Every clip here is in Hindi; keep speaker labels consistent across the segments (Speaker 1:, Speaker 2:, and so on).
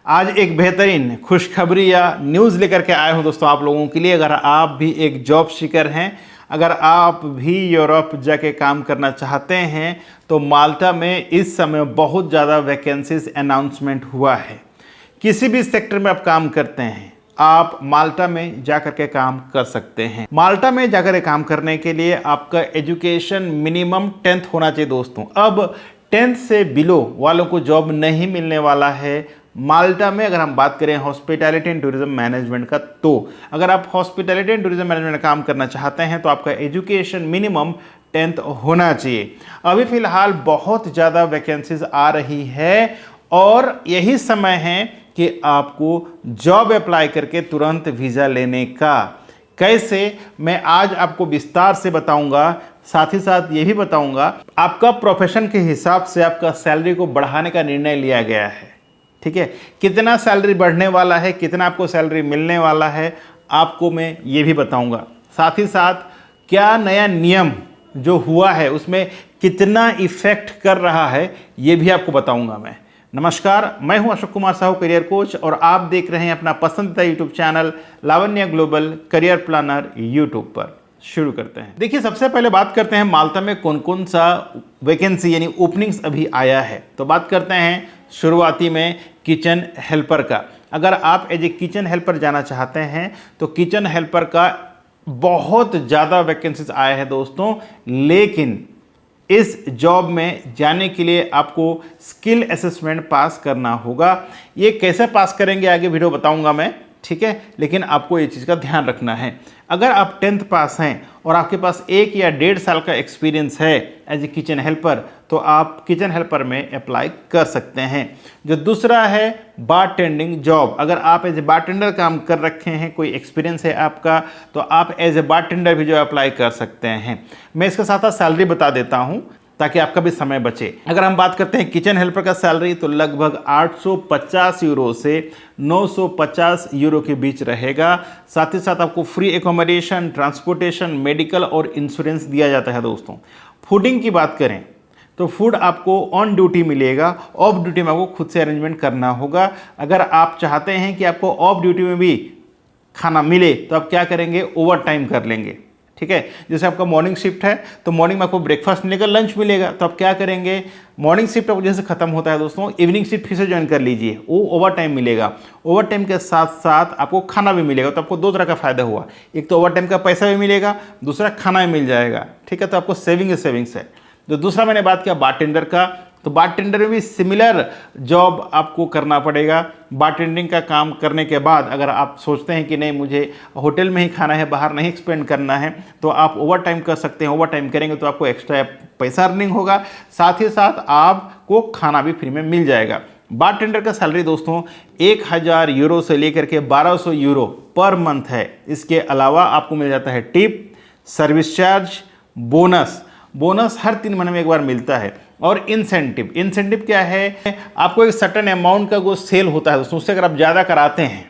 Speaker 1: आज एक बेहतरीन खुशखबरी या न्यूज़ लेकर के आए हूं दोस्तों आप लोगों के लिए। अगर आप भी एक जॉब सीकर हैं, अगर आप भी यूरोप जाके काम करना चाहते हैं, तो माल्टा में इस समय बहुत ज़्यादा वैकेंसीज अनाउंसमेंट हुआ है। किसी भी सेक्टर में आप काम करते हैं, आप माल्टा में जाकर के काम कर सकते हैं। माल्टा में जाकर के काम करने के लिए आपका एजुकेशन मिनिमम 10th होना चाहिए दोस्तों। अब 10th से बिलो वालों को जॉब नहीं मिलने वाला है माल्टा में। अगर हम बात करें हॉस्पिटैलिटी एंड टूरिज्म मैनेजमेंट का, तो अगर आप हॉस्पिटैलिटी एंड टूरिज्म मैनेजमेंट में काम करना चाहते हैं तो आपका एजुकेशन मिनिमम 10th होना चाहिए। अभी फिलहाल बहुत ज़्यादा वैकेंसीज आ रही है और यही समय है कि आपको जॉब अप्लाई करके तुरंत वीज़ा लेने का। कैसे, मैं आज आपको विस्तार से बताऊंगा। साथ ही साथ ये भी बताऊंगा आपका प्रोफेशन के हिसाब से आपका सैलरी को बढ़ाने का निर्णय लिया गया है। ठीक है, कितना सैलरी बढ़ने वाला है, कितना आपको सैलरी मिलने वाला है, आपको मैं ये भी बताऊंगा। साथ ही साथ क्या नया नियम जो हुआ है उसमें कितना इफेक्ट कर रहा है, ये भी आपको बताऊंगा मैं। नमस्कार, मैं हूं अशोक कुमार साहू, करियर कोच, और आप देख रहे हैं अपना पसंदीदा यूट्यूब चैनल लावण्य ग्लोबल करियर प्लानर यूट्यूब पर। शुरू करते हैं। देखिए, सबसे पहले बात करते हैं माल्टा में कौन कौन सा वैकेंसी यानी ओपनिंग्स अभी आया है। तो बात करते हैं शुरुआती में किचन हेल्पर का। अगर आप एज ए किचन हेल्पर जाना चाहते हैं तो किचन हेल्पर का बहुत ज़्यादा वैकेंसीज आया है दोस्तों। लेकिन इस जॉब में जाने के लिए आपको स्किल असेसमेंट पास करना होगा। ये कैसे पास करेंगे आगे वीडियो बताऊंगा मैं, ठीक है। लेकिन आपको ये चीज़ का ध्यान रखना है, अगर आप 10th पास हैं और आपके पास 1 या 1.5 साल का एक्सपीरियंस है एज ए किचन हेल्पर, तो आप किचन हेल्पर में अप्लाई कर सकते हैं। जो दूसरा है बारटेंडिंग जॉब। अगर आप एज ए बारटेंडर काम कर रखे हैं, कोई एक्सपीरियंस है आपका, तो आप एज ए बारटेंडर भी जो अप्लाई कर सकते हैं। मैं इसके साथ साथ सैलरी बता देता हूँ ताकि आपका भी समय बचे। अगर हम बात करते हैं किचन हेल्पर का सैलरी, तो लगभग 850 यूरो से 950 यूरो के बीच रहेगा। साथ ही साथ आपको फ्री एकोमोडेशन, ट्रांसपोर्टेशन, मेडिकल और इंश्योरेंस दिया जाता है दोस्तों। फूडिंग की बात करें तो फूड आपको ऑन ड्यूटी मिलेगा, ऑफ ड्यूटी में आपको खुद से अरेंजमेंट करना होगा। अगर आप चाहते हैं कि आपको ऑफ ड्यूटी में भी खाना मिले तो आप क्या करेंगे, ओवर टाइम कर लेंगे। ठीक है, जैसे आपका मॉर्निंग शिफ्ट है तो मॉर्निंग में आपको ब्रेकफास्ट मिलेगा, लंच मिलेगा, तो आप क्या करेंगे, मॉर्निंग शिफ्ट आपको जैसे खत्म होता है दोस्तों, इवनिंग शिफ्ट फिर से ज्वाइन कर लीजिए, वो ओवर टाइम मिलेगा। ओवर टाइम के साथ साथ आपको खाना भी मिलेगा। तो आपको 2 तरह का फायदा हुआ, एक तो ओवर टाइम का पैसा भी मिलेगा, दूसरा खाना भी मिल जाएगा। ठीक है, तो आपको सेविंग्स है। जो दूसरा मैंने बात किया बारटेंडर का, तो बारटेंडर में भी सिमिलर जॉब आपको करना पड़ेगा। बारटेंडिंग का काम करने के बाद अगर आप सोचते हैं कि नहीं मुझे होटल में ही खाना है, बाहर नहीं एक्सपेंड करना है, तो आप ओवर टाइम कर सकते हैं। ओवर टाइम करेंगे तो आपको एक्स्ट्रा पैसा अर्निंग होगा, साथ ही साथ आपको खाना भी फ्री में मिल जाएगा। बारटेंडर का सैलरी दोस्तों 1000 यूरो से लेकर के 1200 यूरो पर मंथ है। इसके अलावा आपको मिल जाता है टिप, सर्विस चार्ज, बोनस हर 3 महीने में एक बार मिलता है, और इंसेंटिव क्या है, आपको एक सर्टेन अमाउंट का वो सेल होता है दोस्तों, उससे अगर आप ज़्यादा कराते हैं,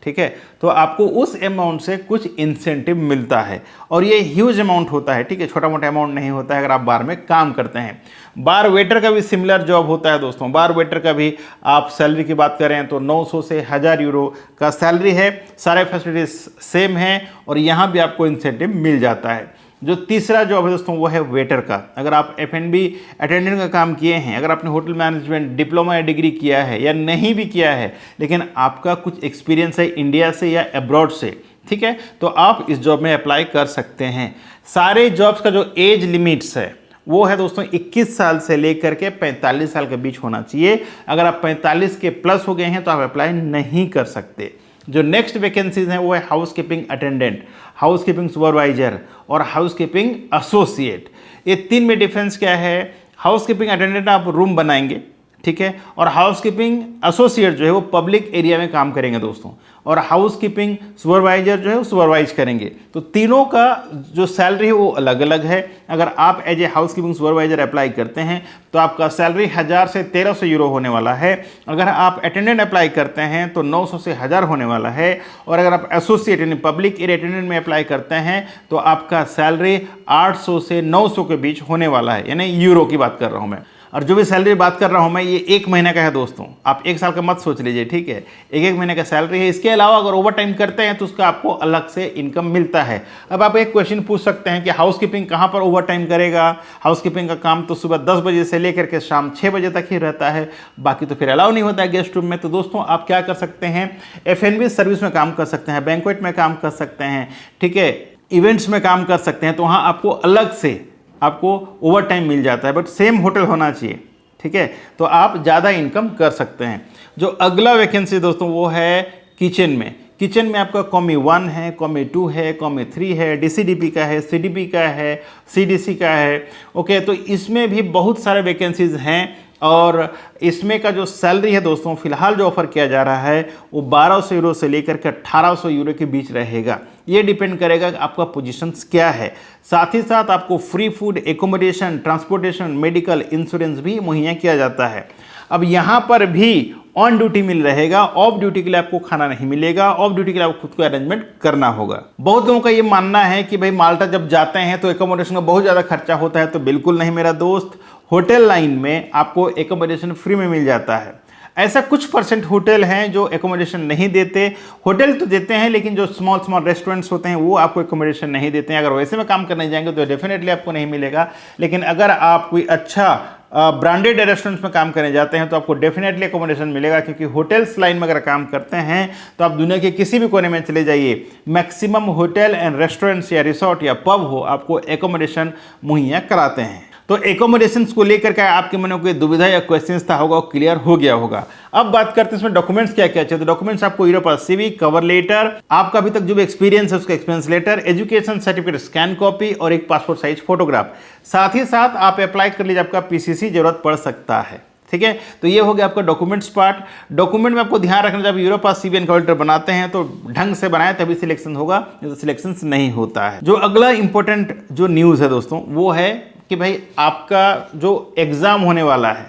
Speaker 1: ठीक है, तो आपको उस अमाउंट से कुछ इंसेंटिव मिलता है। और ये ह्यूज अमाउंट होता है, ठीक है, छोटा मोटा अमाउंट नहीं होता है अगर आप बार में काम करते हैं। बार वेटर का भी सिमिलर जॉब होता है दोस्तों। बार वेटर का भी आप सैलरी की बात करें तो 900 से 1000 यूरो का सैलरी है। सारे फैसिलिटीज सेम हैं और यहाँ भी आपको इंसेंटिव मिल जाता है। जो तीसरा जॉब है दोस्तों वो है वेटर का। अगर आप F&B अटेंडेंट का काम किए हैं, अगर आपने होटल मैनेजमेंट डिप्लोमा या डिग्री किया है या नहीं भी किया है, लेकिन आपका कुछ एक्सपीरियंस है इंडिया से या अब्रॉड से, ठीक है, तो आप इस जॉब में अप्लाई कर सकते हैं। सारे जॉब्स का जो एज लिमिट्स है वो है दोस्तों 21 साल से लेकर के 45 साल के बीच होना चाहिए। अगर आप 45 के प्लस हो गए हैं तो आप अप्लाई नहीं कर सकते। जो नेक्स्ट वैकेंसीज हैं वो है house keeping attendant, house keeping supervisor और हाउस कीपिंग एसोसिएट। ये 3 में डिफरेंस क्या है, हाउस कीपिंग अटेंडेंट आप रूम बनाएंगे, ठीक है, और हाउस कीपिंग एसोसिएट जो है वो पब्लिक एरिया में काम करेंगे दोस्तों, और हाउस कीपिंग सुपरवाइजर जो है वो सुपरवाइज करेंगे। तो तीनों का जो सैलरी है वो अलग अलग है। अगर आप as a housekeeping supervisor apply करते हैं तो आपका सैलरी 1000 से 1300 यूरो होने वाला है। अगर आप अटेंडेंट अप्लाई करते हैं तो 900 से 1000 होने वाला है। और अगर आप एसोसिएट यानी पब्लिक एरिया अटेंडेंट में अप्लाई करते हैं तो आपका सैलरी 800 से 900 के बीच होने वाला है, यानी यूरो की बात कर रहा हूँ मैं। और जो भी सैलरी बात कर रहा हूँ मैं, ये 1 महीने का है दोस्तों, आप 1 साल का मत सोच लीजिए, ठीक है। 1 महीने का सैलरी है। इसके अलावा अगर ओवर टाइम करते हैं तो उसका आपको अलग से इनकम मिलता है। अब आप एक क्वेश्चन पूछ सकते हैं कि हाउसकीपिंग कहाँ पर ओवर टाइम करेगा? हाउसकीपिंग का काम तो सुबह 10 बजे से लेकर के शाम 6 बजे तक ही रहता है, बाकी तो फिर अलाउ नहीं होता है गेस्ट रूम में। तो दोस्तों आप क्या कर सकते हैं, F&B सर्विस में काम कर सकते हैं, बैंक्वेट में काम कर सकते हैं, ठीक है, इवेंट्स में काम कर सकते हैं। तो वहाँ आपको अलग से आपको ओवर टाइम मिल जाता है, बट सेम होटल होना चाहिए, ठीक है, तो आप ज़्यादा इनकम कर सकते हैं। जो अगला वैकेंसी दोस्तों वो है किचन में। किचन में आपका कॉमी 1 है, कॉमी 2 है, कॉमी 3 है, DCDP का है, CDP का है, CDC का है। ओके, तो इसमें भी बहुत सारे वैकेंसीज हैं और इसमें का जो सैलरी है दोस्तों फिलहाल जो ऑफर किया जा रहा है वो 1200 यूरो से लेकर के 1800 यूरो के बीच रहेगा। ये डिपेंड करेगा कि आपका पोजीशंस क्या है। साथ ही साथ आपको free food, accommodation, transportation, medical, insurance भी मुहैया किया जाता है। अब यहाँ पर भी ऑन ड्यूटी मिल रहेगा, ऑफ ड्यूटी के लिए आपको खाना नहीं मिलेगा, ऑफ ड्यूटी के लिए आपको खुद को अरेंजमेंट करना होगा। बहुत लोगों का ये मानना है कि भाई माल्टा जब जाते हैं तो एकोमोडेशन का बहुत ज़्यादा खर्चा होता है, तो बिल्कुल नहीं मेरा दोस्त। होटल लाइन में आपको एकोमोडेशन फ्री में मिल जाता है। ऐसा कुछ परसेंट होटल हैं जो एकोमोडेशन नहीं देते, होटल तो देते हैं लेकिन जो स्मॉल रेस्टोरेंट्स होते हैं वो आपको एकोमोडेशन नहीं देते हैं। अगर वैसे में काम करने जाएंगे तो डेफिनेटली आपको नहीं मिलेगा, लेकिन अगर आप कोई अच्छा ब्रांडेड रेस्टोरेंट्स में काम करने जाते हैं तो आपको डेफिनेटली एकोमोडेशन मिलेगा, क्योंकि होटल्स लाइन में अगर काम करते हैं तो आप दुनिया के किसी भी कोने में चले जाइए, मैक्सिमम होटल एंड रेस्टोरेंट्स या रिसोर्ट या पब हो आपको एकोमोडेशन मुहैया कराते हैं। तो एकोमोडेशंस को लेकर के आपके मन में कोई दुविधा या क्वेश्चंस था होगा, वो क्लियर हो गया होगा। अब बात करते हैं इसमें डॉक्यूमेंट्स क्या क्या चाहिए। तो डॉक्यूमेंट्स आपको यूरोपा CV, कवर लेटर, आपका अभी तक जो भी एक्सपीरियंस है उसका experience letter, education certificate scan copy और एक पासपोर्ट साइज फोटोग्राफ। साथ ही साथ आप अप्लाई कर लीजिए, आपका PCC जरूरत पड़ सकता है, ठीक है। तो ये हो गया आपका डॉक्यूमेंट्स पार्ट। डॉक्यूमेंट में आपको ध्यान रखना, जब Europa CV and cover letter बनाते हैं तो ढंग से बनाए तभी सिलेक्शन होगा, नहीं तो सिलेक्शन नहीं होता है। जो अगला इंपॉर्टेंट जो न्यूज़ है दोस्तों वो है कि भाई आपका जो एग्ज़ाम होने वाला है,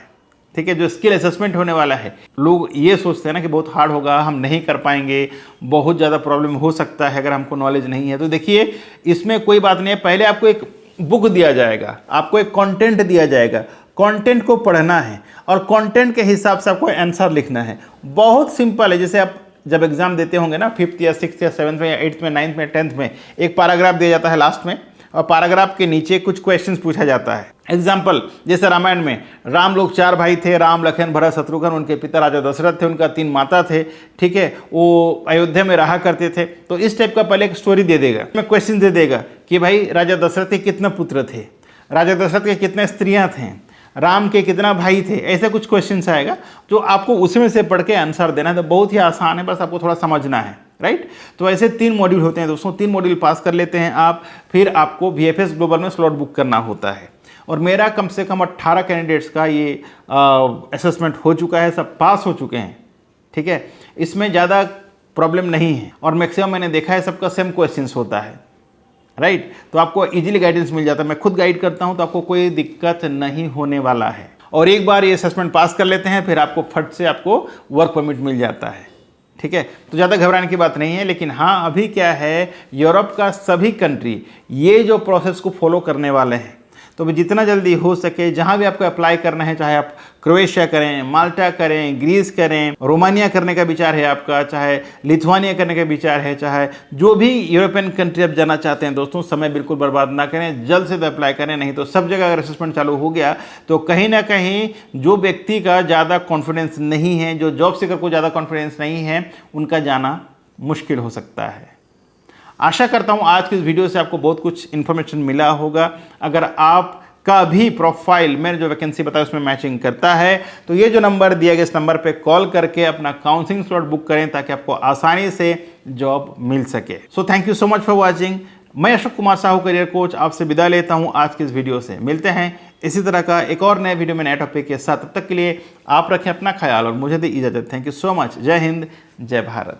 Speaker 1: ठीक है, जो स्किल असेसमेंट होने वाला है, लोग ये सोचते हैं ना कि बहुत हार्ड होगा, हम नहीं कर पाएंगे, बहुत ज़्यादा प्रॉब्लम हो सकता है अगर हमको नॉलेज नहीं है। तो देखिए इसमें कोई बात नहीं है, पहले आपको एक बुक दिया जाएगा, आपको एक कंटेंट दिया जाएगा, कंटेंट को पढ़ना है और कंटेंट के हिसाब से आपको आंसर लिखना है। बहुत सिंपल है, जैसे आप जब एग्जाम देते होंगे ना 5th या 6th या 7th में या 8th में 9th में 10th में, एक पैराग्राफ दिया जाता है लास्ट में और पैराग्राफ के नीचे कुछ क्वेश्चंस पूछा जाता है। एग्जाम्पल, जैसे रामायण में राम लोग 4 भाई थे, राम, लखन, भरत, शत्रुघ्न, उनके पिता राजा दशरथ थे, उनका 3 माता थे, ठीक है, वो अयोध्या में रहा करते थे। तो इस टाइप का पहले एक स्टोरी दे देगा, में क्वेश्चन दे देगा कि भाई राजा दशरथ के कितने पुत्र थे, राजा दशरथ के कितने स्त्रियाँ थें, राम के कितना भाई थे, ऐसे कुछ क्वेश्चंस आएगा जो आपको उसमें से पढ़ के आंसर देना है। तो बहुत ही आसान है, बस आपको थोड़ा समझना है, राइट। तो ऐसे 3 मॉड्यूल होते हैं दोस्तों, 3 मॉड्यूल पास कर लेते हैं आप, फिर आपको VFS ग्लोबल में स्लॉट बुक करना होता है। और मेरा कम से कम 18 कैंडिडेट्स का ये असेसमेंट हो चुका है, सब पास हो चुके हैं, ठीक है, इसमें ज़्यादा प्रॉब्लम नहीं है और मैक्सिमम मैंने देखा है सबका सेम क्वेश्चंस होता है, राइट। तो आपको इजीली गाइडेंस मिल जाता है, मैं खुद गाइड करता हूं तो आपको कोई दिक्कत नहीं होने वाला है। और एक बार ये असेसमेंट पास कर लेते हैं फिर आपको फट से आपको वर्क परमिट मिल जाता है, ठीक है। तो ज़्यादा घबराने की बात नहीं है, लेकिन हाँ अभी क्या है, यूरोप का सभी कंट्री ये जो प्रोसेस को फॉलो करने वाले हैं। तो जितना जल्दी हो सके जहाँ भी आपको अप्लाई करना है, चाहे आप क्रोएशिया करें, माल्टा करें, ग्रीस करें, रोमानिया करने का विचार है आपका, चाहे लिथुआनिया करने का विचार है, चाहे जो भी यूरोपियन कंट्री आप जाना चाहते हैं दोस्तों, समय बिल्कुल बर्बाद ना करें, जल्द से जल्द अप्लाई करें। नहीं तो सब जगह अगर असेसमेंट चालू हो गया तो कहीं ना कहीं जो व्यक्ति का ज़्यादा कॉन्फिडेंस नहीं है, जो जॉब सीकर को ज़्यादा कॉन्फिडेंस नहीं है, उनका जाना मुश्किल हो सकता है। आशा करता हूं आज की इस वीडियो से आपको बहुत कुछ इन्फॉर्मेशन मिला होगा। अगर आपका भी प्रोफाइल मैंने जो वैकेंसी बताया उसमें मैचिंग करता है तो ये जो नंबर दिया गया इस नंबर पे कॉल करके अपना काउंसलिंग स्लॉट बुक करें ताकि आपको आसानी से जॉब मिल सके। So thank you so much for watching. मैं अशोक कुमार साहू करियर कोच आपसे विदा लेता हूं आज की इस वीडियो से। मिलते हैं इसी तरह का एक और नए वीडियो में नए टॉपिक के साथ। तब तक के लिए आप रखें अपना ख्याल और मुझे दी इजाजत। Thank you so much. जय हिंद, जय भारत।